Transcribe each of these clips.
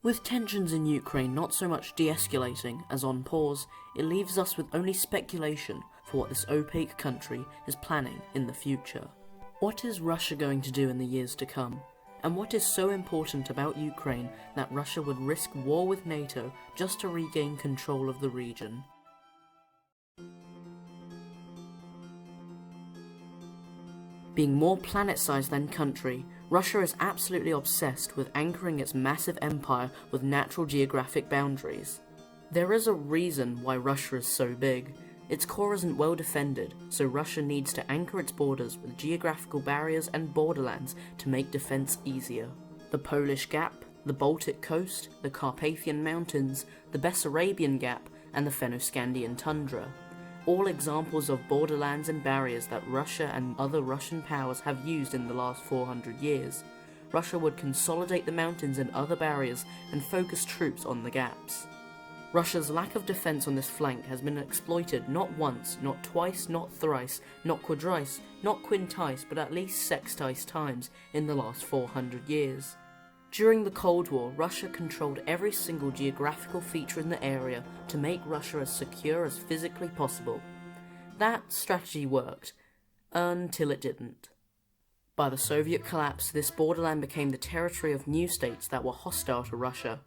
With tensions in Ukraine not so much de-escalating as on pause, it leaves us with only speculation for what this opaque country is planning in the future. What is Russia going to do in the years to come? And what is so important about Ukraine that Russia would risk war with NATO just to regain control of the region? Being more planet-sized than country, Russia is absolutely obsessed with anchoring its massive empire with natural geographic boundaries. There is a reason why Russia is so big. Its core isn't well defended, so Russia needs to anchor its borders with geographical barriers and borderlands to make defense easier. The Polish Gap, the Baltic coast, the Carpathian Mountains, the Bessarabian Gap, and the Fennoscandian tundra. All examples of borderlands and barriers that Russia and other Russian powers have used in the last 400 years. Russia would consolidate the mountains and other barriers and focus troops on the gaps. Russia's lack of defense on this flank has been exploited not once, not twice, not thrice, not quadrice, not quintice, but at least sextice times in the last 400 years. During the Cold War, Russia controlled every single geographical feature in the area to make Russia as secure as physically possible. That strategy worked, until it didn't. By the Soviet collapse, this borderland became the territory of new states that were hostile to Russia.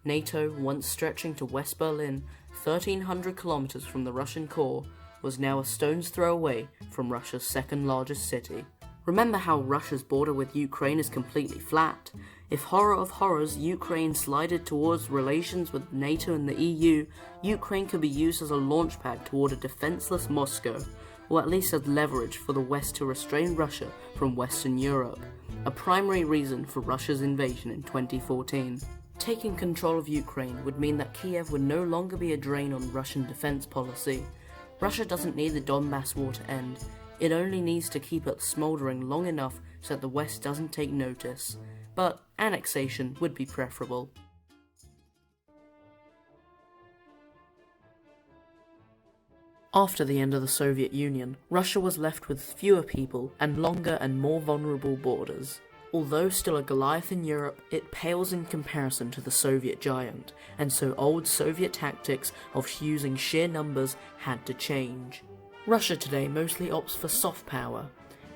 NATO, once stretching to West Berlin, 1,300 kilometers from the Russian core, was now a stone's throw away from Russia's second largest city. Remember how Russia's border with Ukraine is completely flat? If horror of horrors, Ukraine slided towards relations with NATO and the EU, Ukraine could be used as a launchpad toward a defenseless Moscow, or at least as leverage for the West to restrain Russia from Western Europe, a primary reason for Russia's invasion in 2014. Taking control of Ukraine would mean that Kiev would no longer be a drain on Russian defense policy. Russia doesn't need the Donbass war to end. It only needs to keep it smoldering long enough so that the West doesn't take notice. But annexation would be preferable. After the end of the Soviet Union, Russia was left with fewer people and longer and more vulnerable borders. Although still a Goliath in Europe, it pales in comparison to the Soviet giant, and so old Soviet tactics of using sheer numbers had to change. Russia today mostly opts for soft power,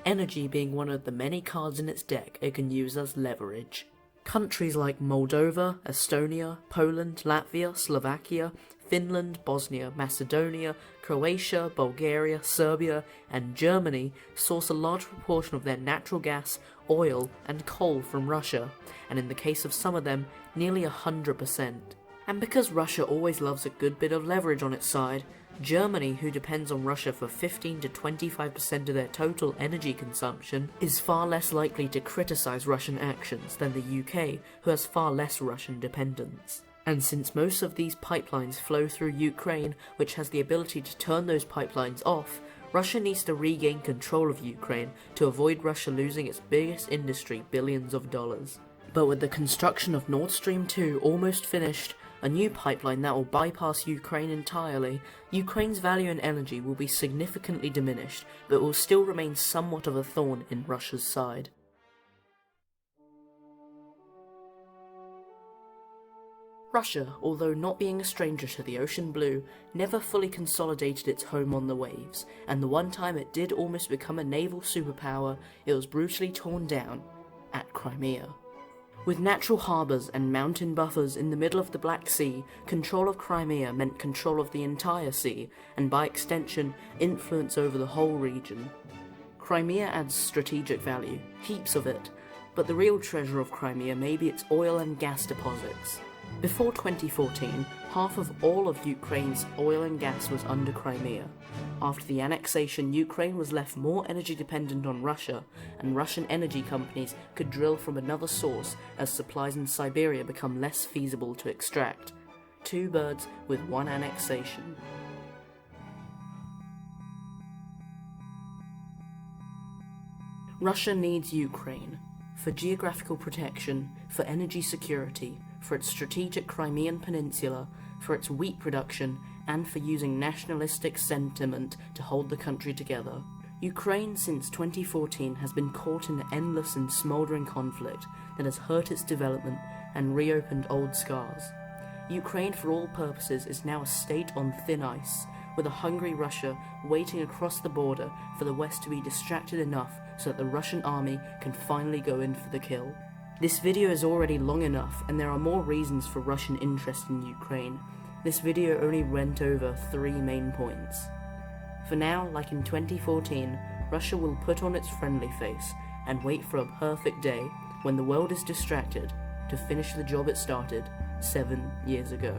energy being one of the many cards in its deck it can use as leverage. Countries like Moldova, Estonia, Poland, Latvia, Slovakia, Finland, Bosnia, Macedonia, Croatia, Bulgaria, Serbia, and Germany source a large proportion of their natural gas, oil, and coal from Russia, and in the case of some of them, nearly 100%. And because Russia always loves a good bit of leverage on its side, Germany, who depends on Russia for 15 to 25% of their total energy consumption, is far less likely to criticize Russian actions than the UK, who has far less Russian dependence. And since most of these pipelines flow through Ukraine, which has the ability to turn those pipelines off, Russia needs to regain control of Ukraine to avoid Russia losing its biggest industry billions of dollars. But with the construction of Nord Stream 2 almost finished, a new pipeline that will bypass Ukraine entirely, Ukraine's value in energy will be significantly diminished, but will still remain somewhat of a thorn in Russia's side. Russia, although not being a stranger to the ocean blue, never fully consolidated its home on the waves, and the one time it did almost become a naval superpower, it was brutally torn down at Crimea. With natural harbours and mountain buffers in the middle of the Black Sea, control of Crimea meant control of the entire sea, and by extension, influence over the whole region. Crimea adds strategic value, heaps of it, but the real treasure of Crimea may be its oil and gas deposits. Before 2014, half of all of Ukraine's oil and gas was under Crimea. After the annexation, Ukraine was left more energy dependent on Russia, and Russian energy companies could drill from another source as supplies in Siberia become less feasible to extract. Two birds with one annexation. Russia needs Ukraine for geographical protection, for energy security, for its strategic Crimean peninsula, for its wheat production, and for using nationalistic sentiment to hold the country together. Ukraine since 2014 has been caught in an endless and smouldering conflict that has hurt its development, and reopened old scars. Ukraine for all purposes is now a state on thin ice, with a hungry Russia waiting across the border for the West to be distracted enough so that the Russian army can finally go in for the kill. This video is already long enough, and there are more reasons for Russian interest in Ukraine. This video only went over 3 main points. For now, like in 2014, Russia will put on its friendly face and wait for a perfect day when the world is distracted to finish the job it started 7 years ago.